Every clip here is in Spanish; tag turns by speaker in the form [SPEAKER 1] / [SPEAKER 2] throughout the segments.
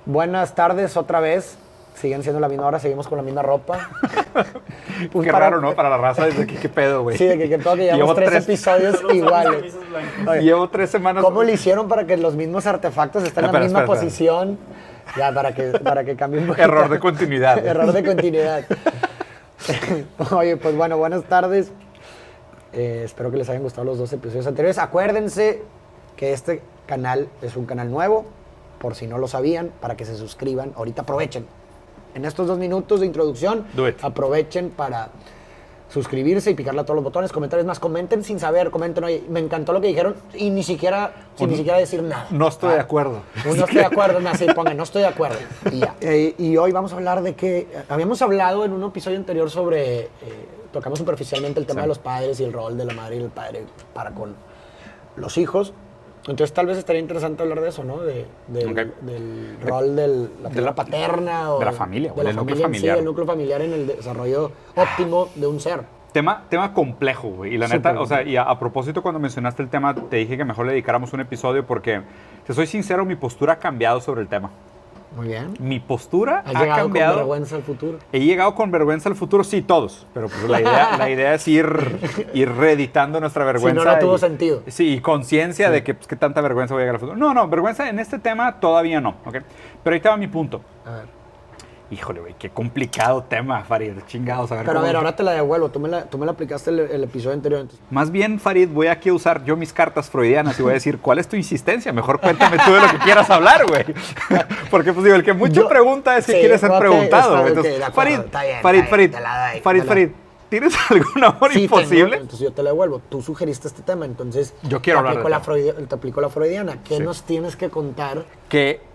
[SPEAKER 1] Buenas tardes otra vez. Siguen siendo la misma hora, seguimos con la misma ropa.
[SPEAKER 2] Pues qué raro, ¿no? Para la raza, desde que qué pedo, güey.
[SPEAKER 1] Sí, de que todo que llevamos tres episodios iguales.
[SPEAKER 2] Oye, llevo 3 semanas.
[SPEAKER 1] ¿Cómo le hicieron para que los mismos artefactos estén en la misma posición? Ya, para que cambie un poquito.
[SPEAKER 2] Error de continuidad.
[SPEAKER 1] Error de continuidad. Oye, pues bueno, buenas tardes. Espero que les hayan gustado los 2 episodios anteriores. Acuérdense que este canal es un canal nuevo, por si no lo sabían, para que se suscriban. Ahorita aprovechen. En estos 2 minutos de introducción, aprovechen para suscribirse y picarle a todos los botones, comentarios más. Comenten sin saber, comenten, oye, me encantó lo que dijeron y ni siquiera decir nada.
[SPEAKER 2] No estoy de acuerdo.
[SPEAKER 1] No estoy de acuerdo, nada, sí, pongan, no estoy de acuerdo. Y ya. Y hoy vamos a hablar de que habíamos hablado en un episodio anterior sobre, tocamos superficialmente el tema de los padres y el rol de la madre y el padre para con los hijos. Entonces tal vez estaría interesante hablar de eso, ¿no? Del rol de la figura paterna. O
[SPEAKER 2] de la familia.
[SPEAKER 1] De la familia familiar. Sí, el núcleo familiar en el desarrollo óptimo de un ser.
[SPEAKER 2] Tema complejo, güey. Y la neta, o sea, y a propósito cuando mencionaste el tema, te dije que mejor le dedicáramos un episodio porque, te soy sincero, mi postura ha cambiado sobre el tema.
[SPEAKER 1] Muy bien.
[SPEAKER 2] Mi postura ha
[SPEAKER 1] llegado
[SPEAKER 2] cambiado.
[SPEAKER 1] ¿Con vergüenza al futuro?
[SPEAKER 2] He llegado con vergüenza al futuro, sí, todos. Pero pues la idea es ir reeditando nuestra vergüenza.
[SPEAKER 1] Si no tuvo sentido.
[SPEAKER 2] Sí, y conciencia de que pues, qué tanta vergüenza voy a llegar al futuro. No, vergüenza en este tema todavía no, ¿ok? Pero ahí estaba mi punto.
[SPEAKER 1] A ver.
[SPEAKER 2] Híjole, güey, qué complicado tema, Farid. Chingados, a ver.
[SPEAKER 1] Pero a ver, ahora te la devuelvo. Tú me la aplicaste el episodio anterior. Entonces.
[SPEAKER 2] Más bien, Farid, voy aquí a usar yo mis cartas freudianas y voy a decir, ¿cuál es tu insistencia? Mejor cuéntame tú de lo que quieras hablar, güey. Porque, pues digo, el que mucho pregunta es que quiere ser preguntado. Entonces, Farid, ¿tienes algún amor imposible?
[SPEAKER 1] Tengo, entonces yo te la devuelvo. Tú sugeriste este tema, entonces
[SPEAKER 2] yo quiero hablar
[SPEAKER 1] te aplico la freudiana. ¿Qué nos tienes que contar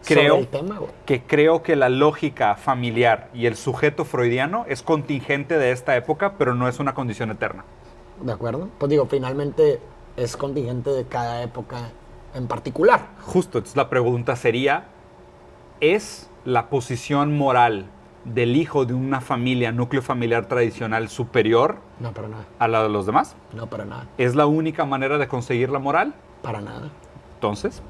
[SPEAKER 2] sobre el tema, güey? Que creo que la lógica familiar y el sujeto freudiano es contingente de esta época, pero no es una condición eterna.
[SPEAKER 1] ¿De acuerdo? Pues digo, finalmente es contingente de cada época en particular.
[SPEAKER 2] Justo, entonces la pregunta sería, ¿es la posición moral del hijo de una familia, núcleo familiar tradicional superior
[SPEAKER 1] no, para nada.
[SPEAKER 2] a la de los demás?
[SPEAKER 1] No, para nada.
[SPEAKER 2] ¿Es la única manera de conseguir la moral?
[SPEAKER 1] Para nada.
[SPEAKER 2] ¿Entonces?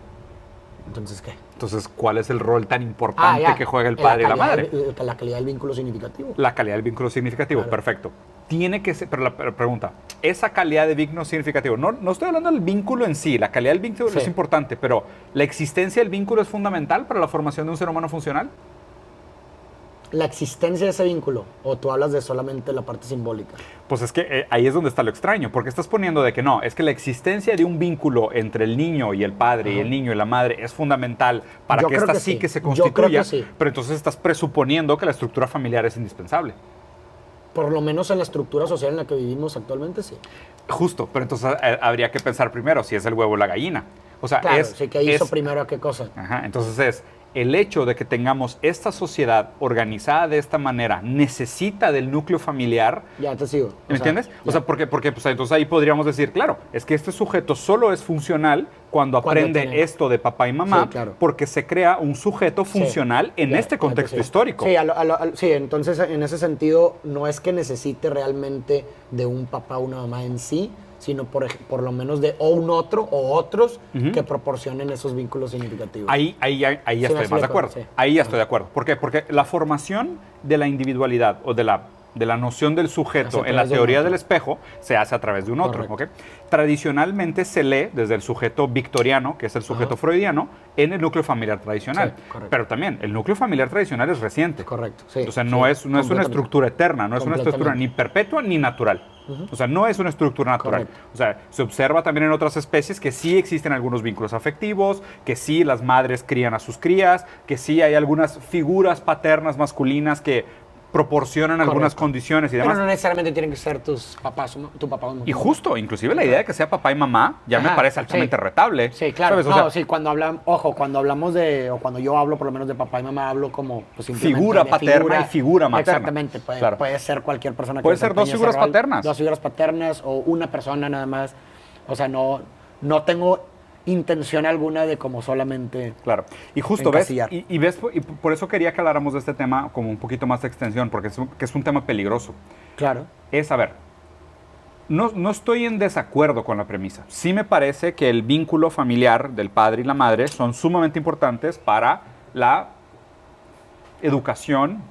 [SPEAKER 1] ¿Entonces qué?
[SPEAKER 2] Entonces, ¿cuál es el rol tan importante que juega el padre y la madre?
[SPEAKER 1] La calidad del vínculo significativo.
[SPEAKER 2] La calidad del vínculo significativo, claro. Perfecto. Tiene que ser, pero la pregunta, esa calidad de vínculo significativo, no estoy hablando del vínculo en sí, la calidad del vínculo es importante, pero ¿la existencia del vínculo es fundamental para la formación de un ser humano funcional?
[SPEAKER 1] La existencia de ese vínculo, o tú hablas de solamente la parte simbólica.
[SPEAKER 2] Pues es que ahí es donde está lo extraño, porque estás poniendo de que no, es que la existencia de un vínculo entre el niño y el padre y el niño y la madre es fundamental para que esta sí que se constituya, pero entonces estás presuponiendo que la estructura familiar es indispensable.
[SPEAKER 1] Por lo menos en la estructura social en la que vivimos actualmente, sí.
[SPEAKER 2] Justo, pero entonces habría que pensar primero si es el huevo o la gallina. O sea,
[SPEAKER 1] claro, sí, que hizo primero qué cosa.
[SPEAKER 2] Ajá, entonces es el hecho de que tengamos esta sociedad organizada de esta manera necesita del núcleo familiar.
[SPEAKER 1] Ya te sigo.
[SPEAKER 2] ¿Me entiendes? O sea, porque pues, entonces ahí podríamos decir, claro, es que este sujeto solo es funcional cuando aprende esto de papá y mamá, claro. Porque se crea un sujeto funcional en este contexto histórico.
[SPEAKER 1] Sí, sí, entonces en ese sentido no es que necesite realmente de un papá o una mamá en sí, sino por lo menos de o un otro o otros que proporcionen esos vínculos significativos.
[SPEAKER 2] Ahí ya estoy más de acuerdo. Sí. Ahí ya estoy de acuerdo. ¿Por qué? Porque la formación de la individualidad o de la noción del sujeto en la teoría del espejo se hace a través de un otro. ¿Okay? Tradicionalmente se lee desde el sujeto victoriano, que es el sujeto freudiano, en el núcleo familiar tradicional. Sí, pero también el núcleo familiar tradicional es reciente.
[SPEAKER 1] Correcto. Sí,
[SPEAKER 2] o sea, no es una estructura eterna, no es una estructura ni perpetua ni natural. O sea, no es una estructura natural. Correcto. O sea, se observa también en otras especies que sí existen algunos vínculos afectivos, que sí las madres crían a sus crías, que sí hay algunas figuras paternas masculinas que proporcionan algunas condiciones y demás.
[SPEAKER 1] Pero no necesariamente tienen que ser tus papás, tu papá o tu mamá.
[SPEAKER 2] Y justo, inclusive la idea de que sea papá y mamá ya me parece altamente retable.
[SPEAKER 1] Sí, claro. ¿Sabes? O sea, sí, cuando hablamos de, o cuando yo hablo por lo menos de papá y mamá, hablo como pues,
[SPEAKER 2] figura paterna y figura materna.
[SPEAKER 1] Exactamente, puede ser cualquier persona que
[SPEAKER 2] puede ser dos figuras paternas.
[SPEAKER 1] Dos figuras paternas o una persona nada más. O sea, no tengo intención alguna de como solamente.
[SPEAKER 2] Claro. Y justo ves, y por eso quería que habláramos de este tema como un poquito más de extensión, porque es un tema peligroso.
[SPEAKER 1] Claro.
[SPEAKER 2] A ver, no estoy en desacuerdo con la premisa. Sí me parece que el vínculo familiar del padre y la madre son sumamente importantes para la educación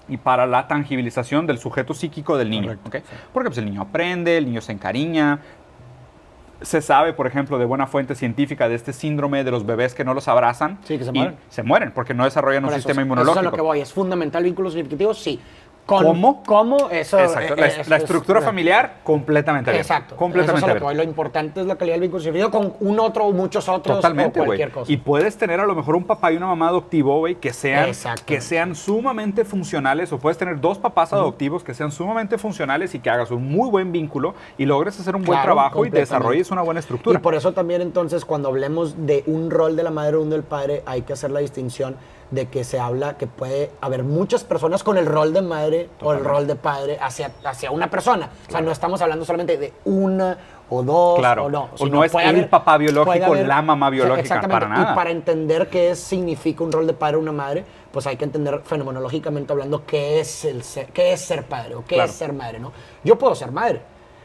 [SPEAKER 2] y para la tangibilización del sujeto psíquico del niño. ¿Okay? Porque pues, el niño aprende, el niño se encariña. Se sabe, por ejemplo, de buena fuente científica de este síndrome de los bebés que no los abrazan.
[SPEAKER 1] Sí, que se mueren.
[SPEAKER 2] Se mueren porque no desarrollan un sistema inmunológico.
[SPEAKER 1] Eso es a lo que voy. ¿Es fundamental vínculo significativo? Sí.
[SPEAKER 2] ¿Cómo?
[SPEAKER 1] ¿Cómo? Eso,
[SPEAKER 2] exacto. La estructura familiar, completamente bien.
[SPEAKER 1] Exacto.
[SPEAKER 2] Completamente
[SPEAKER 1] eso es lo que voy. Lo importante es la calidad del vínculo significativo con un otro o muchos otros.
[SPEAKER 2] Totalmente,
[SPEAKER 1] o cualquier cosa.
[SPEAKER 2] Y puedes tener a lo mejor un papá y una mamá adoptivo, güey, que sean sumamente funcionales, o puedes tener dos papás adoptivos que sean sumamente funcionales y que hagas un muy buen vínculo y logres hacer un buen trabajo y desarrolles una buena estructura.
[SPEAKER 1] Y por eso también entonces cuando hablemos de un rol de la madre o un del padre, hay que hacer la distinción de que se habla que puede haber muchas personas con el rol de madre o el rol de padre hacia una persona. Claro. O sea, no estamos hablando solamente de una o dos o no.
[SPEAKER 2] O no es el papá biológico, la mamá biológica, para nada.
[SPEAKER 1] Y para entender qué significa un rol de padre o una madre, pues hay que entender fenomenológicamente hablando qué es ser padre o qué es ser madre, ¿no? Yo puedo ser madre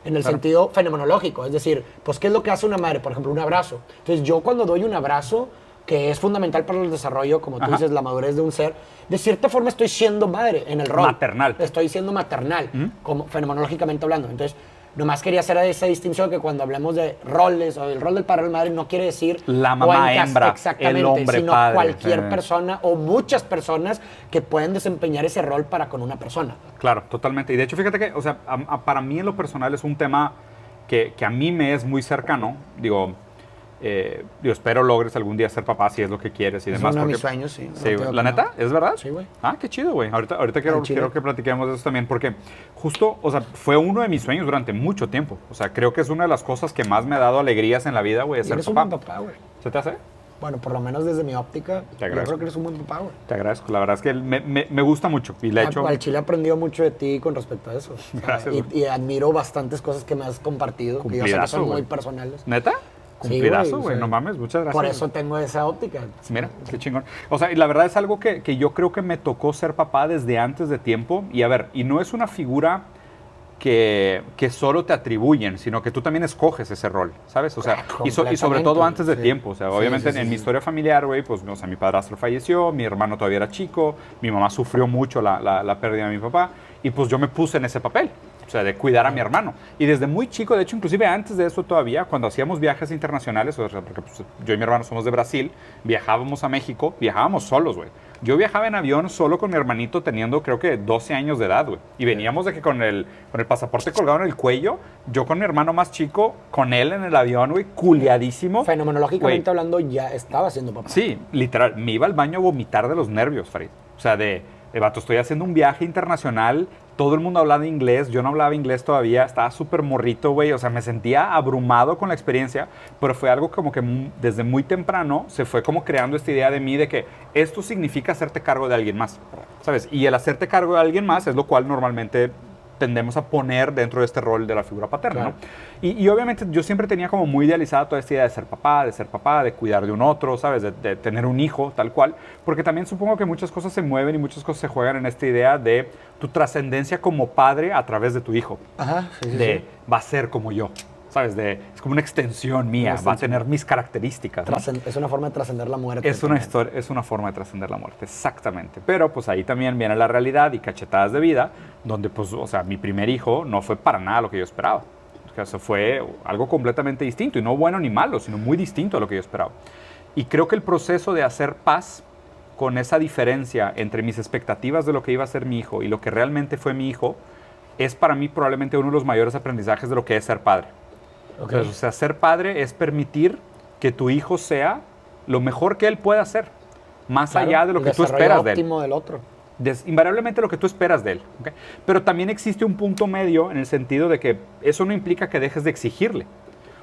[SPEAKER 1] en el sentido fenomenológico, es decir, pues ¿qué es lo que hace una madre? Por ejemplo, un abrazo. Entonces yo cuando doy un abrazo, que es fundamental para el desarrollo, como tú dices, la madurez de un ser, de cierta forma estoy siendo madre en el rol.
[SPEAKER 2] Maternal.
[SPEAKER 1] Estoy siendo maternal, como fenomenológicamente hablando. Entonces, nomás quería hacer esa distinción que cuando hablamos de roles o del rol del padre o del madre no quiere decir
[SPEAKER 2] la mamá hembra, el hombre
[SPEAKER 1] sino
[SPEAKER 2] padre,
[SPEAKER 1] cualquier persona o muchas personas que pueden desempeñar ese rol para con una persona.
[SPEAKER 2] Claro, totalmente. Y de hecho, fíjate que, o sea, para mí en lo personal es un tema que a mí me es muy cercano. Digo, yo espero logres algún día ser papá si es lo que quieres y demás.
[SPEAKER 1] Es uno de mis sueños, sí.
[SPEAKER 2] Sí, ¿la neta? ¿Es verdad?
[SPEAKER 1] Sí, güey.
[SPEAKER 2] Ah, qué chido, güey. Ahorita quiero que platiquemos de eso también, porque justo, o sea, fue uno de mis sueños durante mucho tiempo. O sea, creo que es una de las cosas que más me ha dado alegrías en la vida, güey, es ser papá.
[SPEAKER 1] Eres un buen papá, güey.
[SPEAKER 2] ¿Se te hace?
[SPEAKER 1] Bueno, por lo menos desde mi óptica, yo creo que eres un buen papá, güey.
[SPEAKER 2] Te agradezco. La verdad es que me gusta mucho. Y le hecho...
[SPEAKER 1] Al chile he aprendido mucho de ti con respecto a eso.
[SPEAKER 2] Gracias.
[SPEAKER 1] Y admiro bastantes cosas que me has compartido, que yo sé que son muy personales.
[SPEAKER 2] ¿Neta? Cumplidazo, güey, no mames, muchas gracias.
[SPEAKER 1] Por eso tengo esa óptica.
[SPEAKER 2] Mira, qué chingón. O sea, y la verdad es algo que yo creo que me tocó ser papá desde antes de tiempo. Y a ver, y no es una figura que solo te atribuyen, sino que tú también escoges ese rol, ¿sabes? O sea, y sobre todo antes de tiempo. O sea, obviamente en mi historia familiar, güey, pues, o sea, mi padrastro falleció, mi hermano todavía era chico, mi mamá sufrió mucho la pérdida de mi papá, y pues yo me puse en ese papel. O sea, de cuidar a mi hermano. Y desde muy chico, de hecho, inclusive antes de eso todavía, cuando hacíamos viajes internacionales, o sea, porque pues, yo y mi hermano somos de Brasil, viajábamos a México, viajábamos solos, güey. Yo viajaba en avión solo con mi hermanito teniendo, creo que, 12 años de edad, güey. Y veníamos de que con el pasaporte colgado en el cuello, yo con mi hermano más chico, con él en el avión, güey, culiadísimo.
[SPEAKER 1] Fenomenológicamente hablando, ya estaba siendo papá.
[SPEAKER 2] Sí, literal. Me iba al baño a vomitar de los nervios, Farid. O sea, vato, estoy haciendo un viaje internacional, todo el mundo hablaba inglés, yo no hablaba inglés todavía, estaba súper morrito, güey, o sea, me sentía abrumado con la experiencia, pero fue algo como que desde muy temprano se fue como creando esta idea de mí de que esto significa hacerte cargo de alguien más, ¿sabes? Y el hacerte cargo de alguien más es lo cual normalmente tendemos a poner dentro de este rol de la figura paterna, claro. ¿No? Y obviamente yo siempre tenía como muy idealizada toda esta idea de ser papá, de cuidar de un otro, ¿sabes? De tener un hijo, tal cual, porque también supongo que muchas cosas se mueven y muchas cosas se juegan en esta idea de tu trascendencia como padre a través de tu hijo.
[SPEAKER 1] Ajá, sí,
[SPEAKER 2] va a ser como yo. ¿Sabes? Es como una extensión mía, va a tener mis características, ¿no?
[SPEAKER 1] Es una forma de trascender la muerte.
[SPEAKER 2] Es una forma de trascender la muerte, exactamente. Pero pues ahí también viene la realidad y cachetadas de vida, donde pues, o sea, mi primer hijo no fue para nada lo que yo esperaba. O sea, fue algo completamente distinto, y no bueno ni malo, sino muy distinto a lo que yo esperaba. Y creo que el proceso de hacer paz con esa diferencia entre mis expectativas de lo que iba a ser mi hijo y lo que realmente fue mi hijo, es para mí probablemente uno de los mayores aprendizajes de lo que es ser padre. Okay. Entonces, o sea, ser padre es permitir que tu hijo sea lo mejor que él pueda hacer, más allá de lo que tú esperas de él.
[SPEAKER 1] Óptimo del otro.
[SPEAKER 2] Invariablemente lo que tú esperas de él. ¿Okay? Pero también existe un punto medio en el sentido de que eso no implica que dejes de exigirle.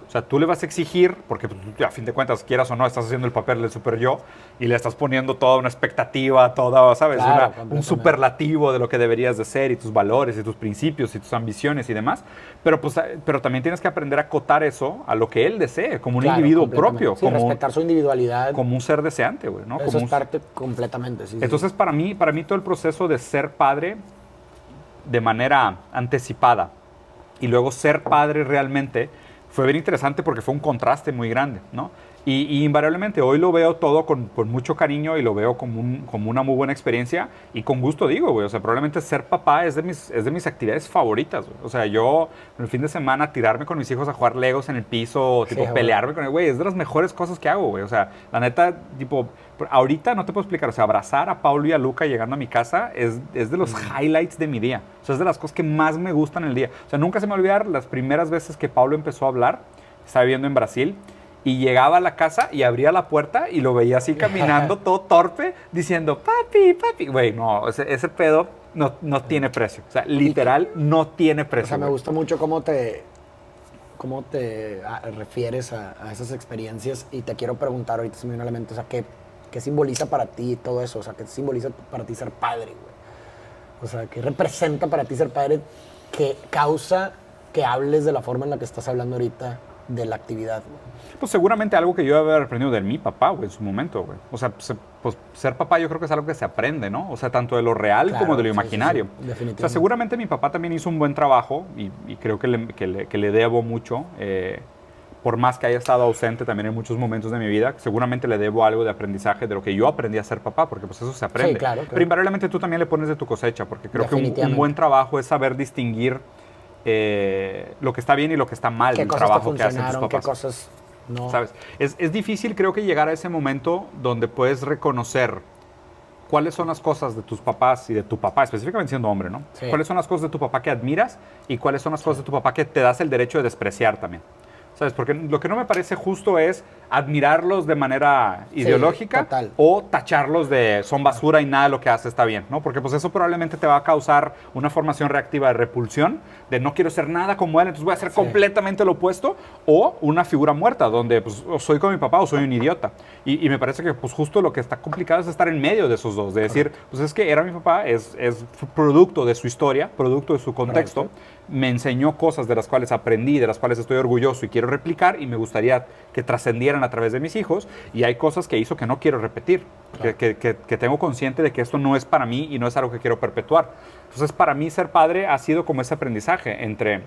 [SPEAKER 2] O sea, tú le vas a exigir, porque a fin de cuentas, quieras o no, estás haciendo el papel del super yo y le estás poniendo toda una expectativa, toda, ¿sabes?
[SPEAKER 1] Claro,
[SPEAKER 2] un superlativo de lo que deberías de ser y tus valores y tus principios y tus ambiciones y demás. Pero también tienes que aprender a acotar eso a lo que él desee, como un individuo propio.
[SPEAKER 1] Sí, como respetar su individualidad.
[SPEAKER 2] Como un ser deseante, güey, ¿no?
[SPEAKER 1] Eso es parte completamente, sí.
[SPEAKER 2] Entonces, para mí todo el proceso de ser padre de manera anticipada y luego ser padre realmente fue bien interesante porque fue un contraste muy grande, ¿no? Y invariablemente hoy lo veo todo con mucho cariño y lo veo como una muy buena experiencia y con gusto digo, güey, o sea, probablemente ser papá es de mis actividades favoritas, güey. O sea, yo el fin de semana tirarme con mis hijos a jugar Legos en el piso, tipo pelearme con él, güey, es de las mejores cosas que hago, güey. O sea, la neta, tipo, ahorita no te puedo explicar, o sea, abrazar a Paulo y a Luca llegando a mi casa es de los highlights de mi día. O sea, es de las cosas que más me gustan en el día. O sea, nunca se me va a olvidar las primeras veces que Paulo empezó a hablar, estaba viviendo en Brasil, y llegaba a la casa y abría la puerta y lo veía así caminando todo torpe diciendo, papi, papi. Güey, no, ese pedo no tiene precio. O sea, literal no tiene precio.
[SPEAKER 1] O sea, me gustó mucho cómo te refieres a esas experiencias y te quiero preguntar, ahorita se me viene a la mente, o sea, ¿qué simboliza para ti todo eso? O sea, ¿qué simboliza para ti ser padre, güey? O sea, ¿qué representa para ti ser padre? ¿Qué causa que hables de la forma en la que estás hablando ahorita de la actividad, güey?
[SPEAKER 2] Pues seguramente algo que yo debe haber aprendido de mi papá, güey, en su momento, güey. O sea, pues ser papá yo creo que es algo que se aprende, ¿no? O sea, tanto de lo real como de lo imaginario.
[SPEAKER 1] Sí, definitivamente.
[SPEAKER 2] O sea, seguramente mi papá también hizo un buen trabajo y creo que le debo mucho. Por más que haya estado ausente también en muchos momentos de mi vida, seguramente le debo algo de aprendizaje de lo que yo aprendí a ser papá, porque pues eso se aprende.
[SPEAKER 1] Sí, claro.
[SPEAKER 2] Pero invariablemente tú también le pones de tu cosecha, porque creo que un buen trabajo es saber distinguir lo que está bien y lo que está mal del trabajo que hacen tus papás.
[SPEAKER 1] ¿Qué cosas no?
[SPEAKER 2] ¿Sabes? Es difícil, creo que llegar a ese momento donde puedes reconocer cuáles son las cosas de tus papás y de tu papá, específicamente siendo hombre, ¿no? Sí. ¿Cuáles son las cosas de tu papá que admiras y cuáles son las cosas de tu papá que te das el derecho de despreciar también? ¿Sabes? Porque lo que no me parece justo es admirarlos de manera ideológica o tacharlos de son basura y nada de lo que hace está bien, ¿no? Porque pues eso probablemente te va a causar una formación reactiva de repulsión, de no quiero ser nada como él, entonces voy a ser completamente lo opuesto, o una figura muerta, donde pues o soy como mi papá o soy un idiota. Y me parece que pues justo lo que está complicado es estar en medio de esos dos, de decir, pues es que era mi papá, es producto de su historia, producto de su contexto, me enseñó cosas de las cuales aprendí, de las cuales estoy orgulloso y quiero replicar y me gustaría que trascendieran a través de mis hijos, y hay cosas que hizo que no quiero repetir, que tengo consciente de que esto no es para mí y no es algo que quiero perpetuar. Entonces para mí ser padre ha sido como ese aprendizaje entre...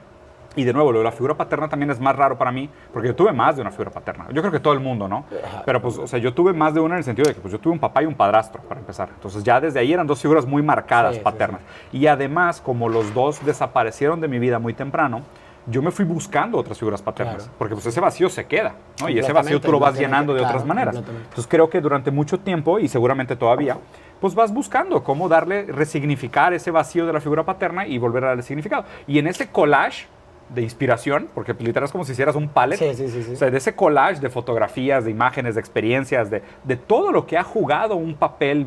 [SPEAKER 2] Y de nuevo, lo de la figura paterna también es más raro para mí, porque yo tuve más de una figura paterna. Yo creo que todo el mundo, ¿no? Pero pues, o sea, yo tuve más de una en el sentido de que pues yo tuve un papá y un padrastro, para empezar. Entonces ya desde ahí eran dos figuras muy marcadas paternas. Y además, como los dos desaparecieron de mi vida muy temprano, yo me fui buscando otras figuras paternas, porque pues ese vacío se queda, ¿no? Y ese vacío tú lo vas llenando de otras maneras. Entonces creo que durante mucho tiempo, y seguramente todavía, pues vas buscando cómo resignificar ese vacío de la figura paterna y volver a darle significado. Y en ese collage de inspiración, porque literal es como si hicieras un palette, o sea, de ese collage de fotografías, de imágenes, de experiencias, de todo lo que ha jugado un papel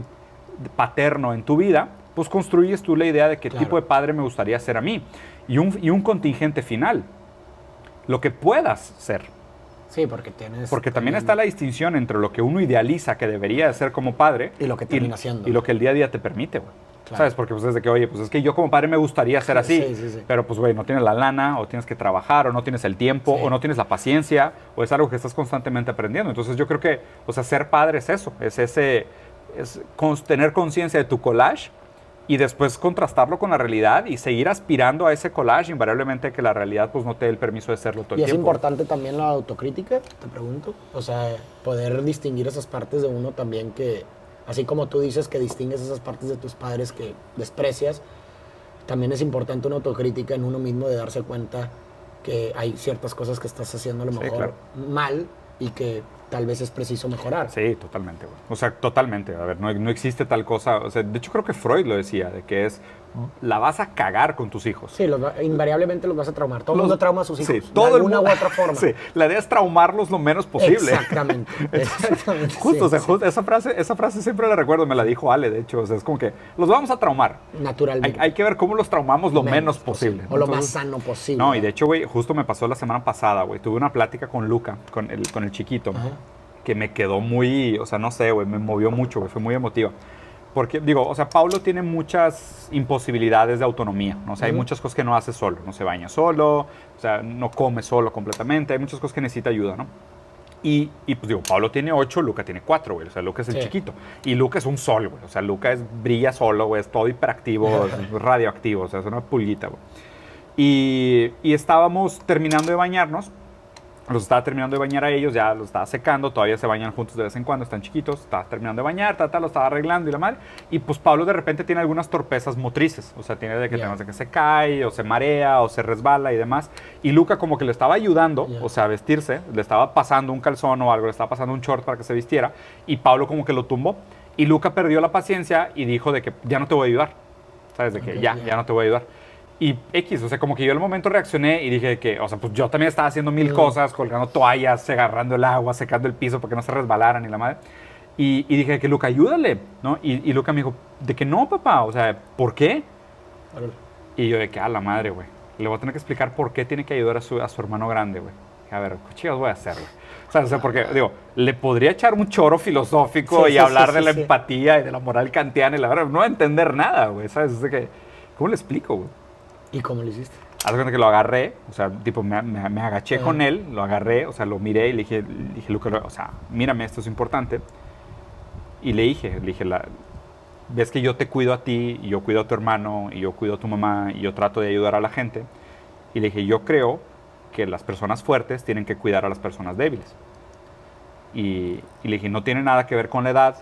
[SPEAKER 2] paterno en tu vida, pues construyes tú la idea de qué tipo de padre me gustaría ser a mí. Y un contingente final, lo que puedas ser.
[SPEAKER 1] Sí, porque tienes...
[SPEAKER 2] Porque también está la distinción entre lo que uno idealiza que debería ser como padre
[SPEAKER 1] y lo que termina siendo.
[SPEAKER 2] Y lo que el día a día te permite, güey. Claro. ¿Sabes? Porque pues desde que, oye, pues es que yo como padre me gustaría ser así, pero pues, güey, no tienes la lana, o tienes que trabajar, o no tienes el tiempo, o no tienes la paciencia, o es algo que estás constantemente aprendiendo. Entonces yo creo que, o sea, ser padre es eso, es tener conciencia de tu collage y después contrastarlo con la realidad y seguir aspirando a ese collage, invariablemente que la realidad pues no te dé el permiso de serlo todo el tiempo.
[SPEAKER 1] ¿Y es importante también la autocrítica, te pregunto? O sea, poder distinguir esas partes de uno también que... Así como tú dices que distingues esas partes de tus padres que desprecias, también es importante una autocrítica en uno mismo de darse cuenta que hay ciertas cosas que estás haciendo a lo mejor mal y que tal vez es preciso mejorar.
[SPEAKER 2] Sí, totalmente, güey. O sea, totalmente. A ver, no existe tal cosa. O sea, de hecho creo que Freud lo decía, de que la vas a cagar con tus hijos.
[SPEAKER 1] Sí, invariablemente los vas a traumar. Todo el mundo trauma a sus hijos.
[SPEAKER 2] Sí, todo
[SPEAKER 1] de alguna u otra forma.
[SPEAKER 2] Sí, la idea es traumarlos lo menos posible.
[SPEAKER 1] Exactamente. Exactamente.
[SPEAKER 2] Justo, esa frase siempre la recuerdo, me la dijo Ale, de hecho. O sea, es como que los vamos a traumar.
[SPEAKER 1] Naturalmente.
[SPEAKER 2] Hay que ver cómo los traumamos lo menos posible.
[SPEAKER 1] O lo más sano posible.
[SPEAKER 2] No, y de hecho, güey, justo me pasó la semana pasada, güey. Tuve una plática con Luca, con el chiquito, que me quedó muy, o sea, no sé, güey, me movió mucho, güey, fue muy emotiva. Porque, digo, o sea, Paulo tiene muchas imposibilidades de autonomía, ¿no? O sea, hay muchas cosas que no hace solo, no se baña solo, o sea, no come solo completamente, hay muchas cosas que necesita ayuda, ¿no? Y pues digo, Paulo tiene 8, Luca tiene 4, güey, o sea, Luca es el chiquito. Y Luca es un sol, güey, o sea, Luca brilla solo, güey, es todo hiperactivo, es radioactivo, o sea, es una pulguita, güey. Y estábamos terminando de bañarnos los estaba terminando de bañar a ellos, ya los estaba secando, todavía se bañan juntos de vez en cuando, están chiquitos, estaba terminando de bañar, lo estaba arreglando y la madre. Y pues Pablo de repente tiene algunas torpezas motrices, o sea, tiene de que se cae, o se marea, o se resbala y demás. Y Luca como que le estaba ayudando, o sea, a vestirse, le estaba pasando un calzón o algo, le estaba pasando un short para que se vistiera, y Pablo como que lo tumbó. Y Luca perdió la paciencia y dijo de que ya no te voy a ayudar, ¿sabes? De que ya no te voy a ayudar. Y X, o sea, como que yo en el momento reaccioné y dije que, o sea, pues yo también estaba haciendo mil cosas, colgando toallas, agarrando el agua, secando el piso para que no se resbalaran y la madre. Y dije que Luca, ayúdale, ¿no? Y Luca me dijo, de que no, papá, o sea, ¿por qué? Y yo de que, a la madre, güey, le voy a tener que explicar por qué tiene que ayudar a su hermano grande, güey. A ver, ¿qué chicos voy a hacer, güey? O sea, porque, digo, le podría echar un choro filosófico y hablar de la empatía y de la moral kantiana y la verdad, no va a entender nada, güey, ¿sabes? O sea, que, ¿cómo le explico, güey?
[SPEAKER 1] ¿Y cómo lo hiciste?
[SPEAKER 2] Haz cuenta que lo agarré, o sea, tipo, me agaché con él, lo agarré, o sea, lo miré y le dije, Luca, o sea, mírame, esto es importante. Y le dije, ves que yo te cuido a ti, y yo cuido a tu hermano, y yo cuido a tu mamá, y yo trato de ayudar a la gente. Y le dije, yo creo que las personas fuertes tienen que cuidar a las personas débiles. Y le dije, no tiene nada que ver con la edad,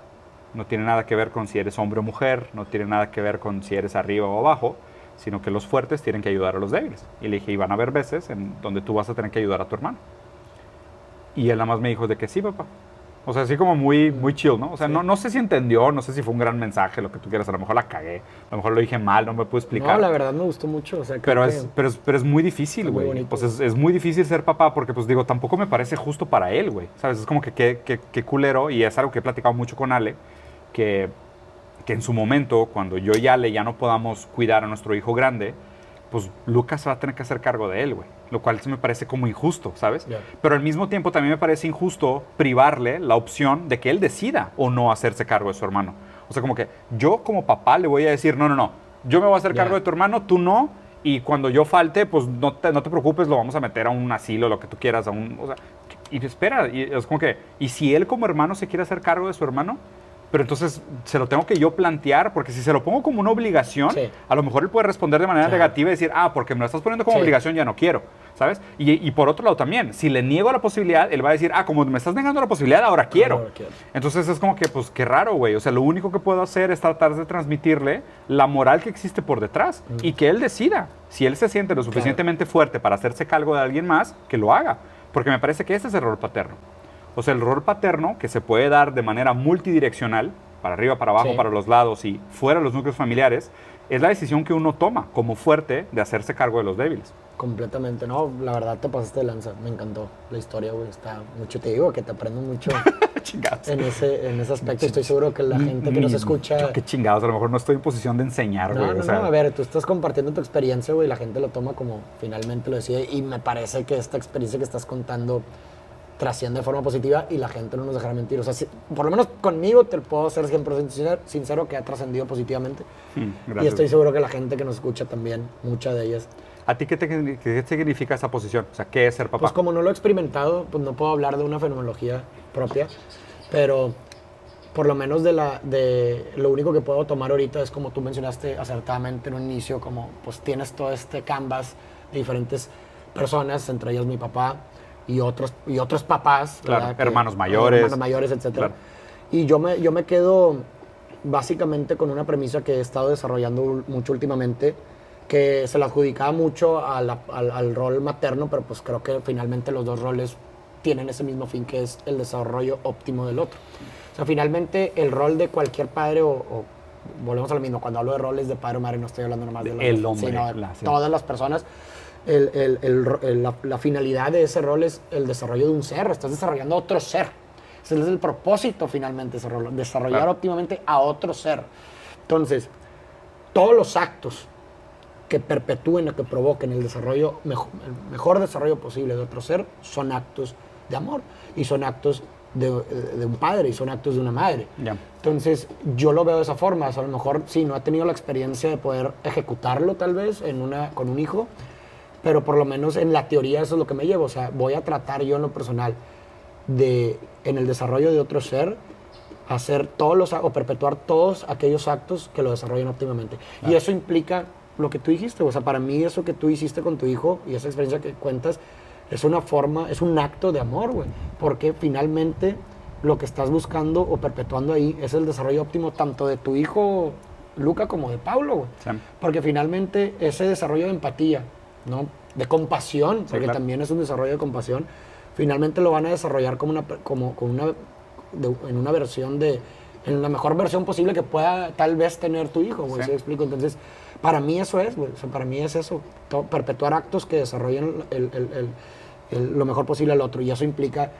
[SPEAKER 2] no tiene nada que ver con si eres hombre o mujer, no tiene nada que ver con si eres arriba o abajo, sino que los fuertes tienen que ayudar a los débiles. Y le dije, y van a haber veces en donde tú vas a tener que ayudar a tu hermano. Y él nada más me dijo de que sí, papá. O sea, así como muy chill, ¿no? O sea, no sé si entendió, no sé si fue un gran mensaje, lo que tú quieras. A lo mejor la cagué, a lo mejor lo dije mal, no me pude explicar.
[SPEAKER 1] No, la verdad me gustó mucho. O sea,
[SPEAKER 2] pero es muy difícil, güey. Pues es muy difícil ser papá porque, pues digo, tampoco me parece justo para él, güey. ¿Sabes? Es como que qué culero. Y es algo que he platicado mucho con Ale, que en su momento, cuando yo y Ale ya no podamos cuidar a nuestro hijo grande, pues Lucas va a tener que hacer cargo de él, güey. Lo cual me parece como injusto, ¿sabes? Yeah. Pero al mismo tiempo también me parece injusto privarle la opción de que él decida o no hacerse cargo de su hermano. O sea, como que yo como papá le voy a decir, no, yo me voy a hacer cargo de tu hermano, tú no, y cuando yo falte, pues no te preocupes, lo vamos a meter a un asilo, lo que tú quieras, o sea, y espera, y es como que, y si él como hermano se quiere hacer cargo de su hermano, pero entonces se lo tengo que yo plantear, porque si se lo pongo como una obligación, a lo mejor él puede responder de manera negativa y decir, porque me lo estás poniendo como obligación, ya no quiero, ¿sabes? Y por otro lado también, si le niego la posibilidad, él va a decir, como me estás negando la posibilidad, ahora quiero. Entonces es como que, pues, qué raro, güey. O sea, lo único que puedo hacer es tratar de transmitirle la moral que existe por detrás y que él decida. Si él se siente lo suficientemente fuerte para hacerse cargo de alguien más, que lo haga. Porque me parece que ese es el rol paterno. O sea, el rol paterno, que se puede dar de manera multidireccional, para arriba, para abajo, para los lados y fuera de los núcleos familiares, es la decisión que uno toma como fuerte de hacerse cargo de los débiles.
[SPEAKER 1] Completamente, no, la verdad te pasaste de lanza, me encantó la historia, güey, está mucho, te digo que te aprendo mucho en ese aspecto, estoy seguro que la gente que nos escucha...
[SPEAKER 2] Qué chingados, a lo mejor no estoy en posición de enseñar, güey.
[SPEAKER 1] No, a ver, tú estás compartiendo tu experiencia, güey, la gente lo toma como finalmente lo decide y me parece que esta experiencia que estás contando trasciende de forma positiva y la gente no nos dejará mentir. O sea, por lo menos conmigo te puedo ser 100% sincero que ha trascendido positivamente. Y estoy seguro que la gente que nos escucha también, muchas de ellas.
[SPEAKER 2] ¿A ti qué significa esa posición? O sea, ¿qué es ser papá?
[SPEAKER 1] Pues como no lo he experimentado, pues no puedo hablar de una fenomenología propia, pero por lo menos de lo único que puedo tomar ahorita es como tú mencionaste acertadamente en un inicio, como pues tienes todo este canvas de diferentes personas, entre ellas mi papá, y otros papás,
[SPEAKER 2] claro, hermanos mayores,
[SPEAKER 1] etc. Claro. Y yo me quedo básicamente con una premisa que he estado desarrollando mucho últimamente, que se la adjudicaba mucho al rol materno, pero pues creo que finalmente los dos roles tienen ese mismo fin, que es el desarrollo óptimo del otro. O sea, finalmente el rol de cualquier padre o volvemos a lo mismo, cuando hablo de roles de padre o madre no estoy hablando nomás de
[SPEAKER 2] el hombre,
[SPEAKER 1] sino de todas las personas. La finalidad de ese rol es el desarrollo de un ser, estás desarrollando otro ser. Ese es el propósito finalmente de ese rol, desarrollar óptimamente a otro ser. Entonces, todos los actos que perpetúen o que provoquen el mejor desarrollo posible de otro ser son actos de amor y son actos de un padre y son actos de una madre.
[SPEAKER 2] Yeah.
[SPEAKER 1] Entonces, yo lo veo de esa forma. O sea, a lo mejor sí, no he tenido la experiencia de poder ejecutarlo tal vez con un hijo, pero por lo menos en la teoría eso es lo que me llevo. O sea, voy a tratar yo en lo personal en el desarrollo de otro ser, hacer o perpetuar todos aquellos actos que lo desarrollen óptimamente. Claro. Y eso implica lo que tú dijiste. O sea, para mí eso que tú hiciste con tu hijo y esa experiencia que cuentas es una forma, es un acto de amor, güey. Porque finalmente lo que estás buscando o perpetuando ahí es el desarrollo óptimo tanto de tu hijo Luca como de Paulo, güey. Sí. Porque finalmente ese desarrollo de empatía, ¿no? De compasión, porque también es un desarrollo de compasión, finalmente lo van a desarrollar en una versión en la mejor versión posible que pueda tal vez tener tu hijo, güey. ¿Sí me explico? Entonces, para mí eso es, güey. O sea, para mí es eso, perpetuar actos que desarrollen lo mejor posible al otro. Y eso implica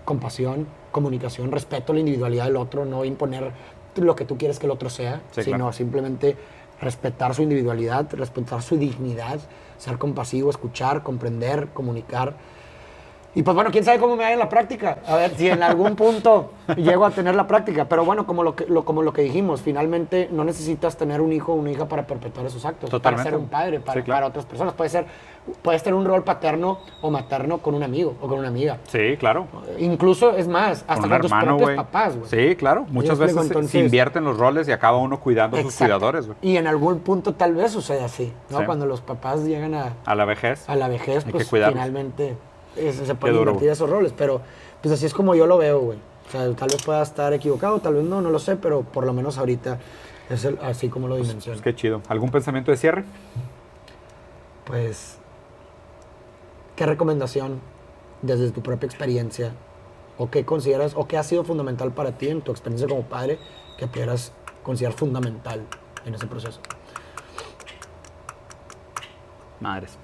[SPEAKER 1] compasión, comunicación, respeto a la individualidad del otro, no imponer lo que tú quieres que el otro sea, sino simplemente respetar su individualidad, respetar su dignidad, ser compasivo, escuchar, comprender, comunicar. Y pues bueno, quién sabe cómo me va en la práctica. A ver si en algún punto llego a tener la práctica. Pero bueno, como lo que dijimos, finalmente no necesitas tener un hijo o una hija para perpetuar esos actos. Totalmente. Para ser un padre, para otras personas. Puedes tener un rol paterno o materno con un amigo o con una amiga.
[SPEAKER 2] Sí, claro.
[SPEAKER 1] Incluso, es más, hasta con tus propios papás, güey.
[SPEAKER 2] Sí, claro. Muchas veces se invierten los roles y acaba uno cuidando a sus cuidadores, güey.
[SPEAKER 1] Y en algún punto tal vez sucede así, ¿no? Sí. Cuando los papás llegan a la vejez. Pues finalmente se pueden invertir esos roles, pero pues así es como yo lo veo, güey. O sea, tal vez pueda estar equivocado, tal vez no lo sé, pero por lo menos ahorita es así como lo dimensiono.
[SPEAKER 2] Pues qué chido. ¿Algún pensamiento de cierre?
[SPEAKER 1] Pues, ¿qué recomendación desde tu propia experiencia o qué consideras o qué ha sido fundamental para ti en tu experiencia como padre que pudieras considerar fundamental en ese proceso?
[SPEAKER 2] Madres.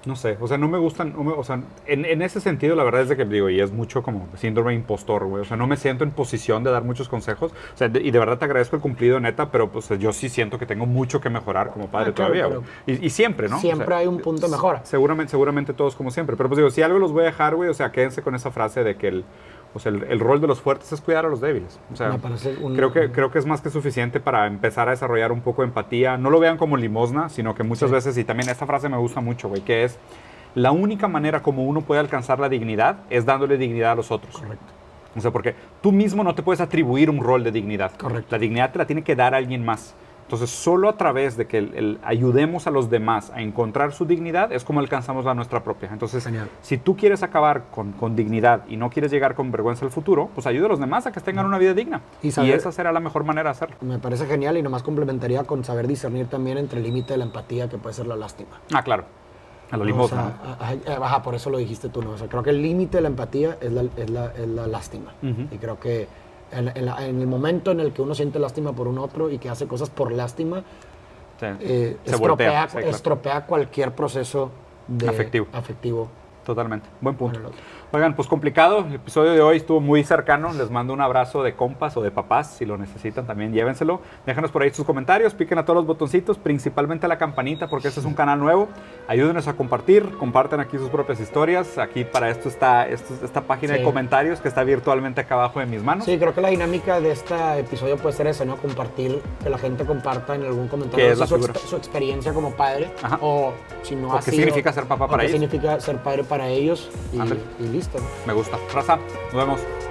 [SPEAKER 2] No sé, o sea, no me gustan, o sea, en ese sentido la verdad es de que digo, y es mucho como síndrome de impostor, güey, o sea, no me siento en posición de dar muchos consejos, o sea, y de verdad te agradezco el cumplido, neta, pero pues yo sí siento que tengo mucho que mejorar como padre todavía, güey. Y siempre, ¿no?
[SPEAKER 1] Siempre, o sea, hay un punto de mejora.
[SPEAKER 2] Seguramente todos como siempre, pero pues digo, si algo los voy a dejar, güey, o sea, quédense con esa frase de que el rol de los fuertes es cuidar a los débiles. O sea, creo que es más que suficiente para empezar a desarrollar un poco de empatía. No lo vean como limosna, sino que muchas veces, y también esta frase me gusta mucho, güey, que es, la única manera como uno puede alcanzar la dignidad es dándole dignidad a los otros.
[SPEAKER 1] Correcto.
[SPEAKER 2] O sea, porque tú mismo no te puedes atribuir un rol de dignidad.
[SPEAKER 1] Correcto.
[SPEAKER 2] La dignidad te la tiene que dar alguien más. Entonces, solo a través de que ayudemos a los demás a encontrar su dignidad es como alcanzamos la nuestra propia. Entonces, genial. Si tú quieres acabar con dignidad y no quieres llegar con vergüenza al futuro, pues ayuda a los demás a que tengan una vida digna. Y esa será la mejor manera de hacerlo.
[SPEAKER 1] Me parece genial y nomás complementaría con saber discernir también entre el límite de la empatía que puede ser la lástima.
[SPEAKER 2] Ah, claro. A la limosna.
[SPEAKER 1] O sea, por eso lo dijiste tú, ¿no? O sea, creo que el límite de la empatía es la lástima. Y creo que en el momento en el que uno siente lástima por un otro y que hace cosas por lástima, estropea cualquier proceso afectivo.
[SPEAKER 2] Totalmente. Buen punto. Oigan, pues complicado. El episodio de hoy estuvo muy cercano. Les mando un abrazo de compas o de papás. Si lo necesitan, también llévenselo. Déjanos por ahí sus comentarios. Piquen a todos los botoncitos, principalmente a la campanita, porque este es un canal nuevo. Ayúdenos a compartir. Compartan aquí sus propias historias. Aquí para esto está esta página de comentarios que está virtualmente acá abajo de mis manos.
[SPEAKER 1] Sí, creo que la dinámica de este episodio puede ser eso, ¿no? Compartir, que la gente comparta en algún comentario su experiencia como padre.
[SPEAKER 2] Ajá.
[SPEAKER 1] O si no
[SPEAKER 2] o qué significa ser papá para ellos.
[SPEAKER 1] ¿Qué significa ser padre para ellos? Y listo.
[SPEAKER 2] Me gusta. Raza, nos vemos.